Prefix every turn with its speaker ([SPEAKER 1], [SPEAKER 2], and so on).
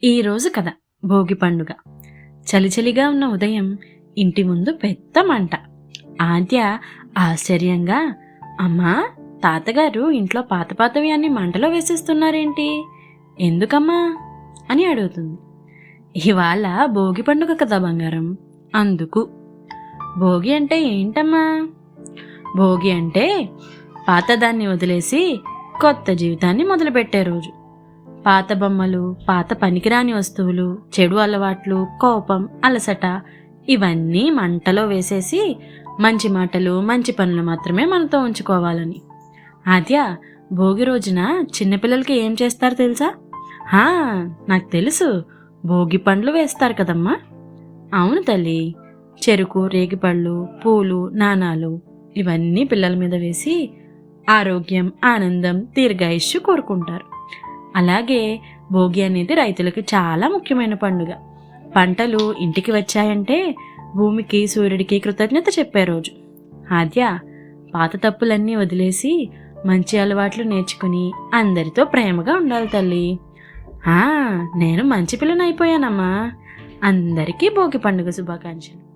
[SPEAKER 1] ఈరోజు కథ భోగి పండుగ. చలిచలిగా ఉన్న ఉదయం ఇంటి ముందు పెద్ద మంట. ఆద్య ఆశ్చర్యంగా, అమ్మా, తాతగారు ఇంట్లో పాత పాతవి అన్ని మంటలో వేసేస్తున్నారేంటి, ఎందుకమ్మా అని అడుగుతుంది. ఇవాళ భోగి పండుగ కదా బంగారం, అందుకు. భోగి అంటే ఏంటమ్మా? భోగి అంటే పాతదాన్ని వదిలేసి కొత్త జీవితాన్ని మొదలుపెట్టే రోజు. పాత బొమ్మలు, పాత పనికిరాని వస్తువులు, చెడు అలవాట్లు, కోపం, అలసట ఇవన్నీ మంటలో వేసేసి మంచి మాటలు, మంచి పనులు మాత్రమే మనతో ఉంచుకోవాలని. ఆద్య, భోగి రోజున చిన్నపిల్లలకి ఏం చేస్తారు తెలుసా? నాకు తెలుసు, భోగి పండ్లు వేస్తారు కదమ్మా. అవును తల్లి, చెరుకు, రేగిపళ్ళు, పూలు, నాణాలు ఇవన్నీ పిల్లల మీద వేసి ఆరోగ్యం, ఆనందం, దీర్ఘాయుష్యు కోరుకుంటారు. అలాగే భోగి అనేది రైతులకు చాలా ముఖ్యమైన పండుగ. పంటలు ఇంటికి వచ్చాయంటే భూమికి, సూర్యుడికి కృతజ్ఞత చెప్పే రోజు. ఆద్య, పాత తప్పులన్నీ వదిలేసి మంచి అలవాట్లు నేర్చుకుని అందరితో ప్రేమగా ఉండాలి తల్లి. నేను మంచి పిల్లని అయిపోయానమ్మా. అందరికీ భోగి పండుగ శుభాకాంక్షలు.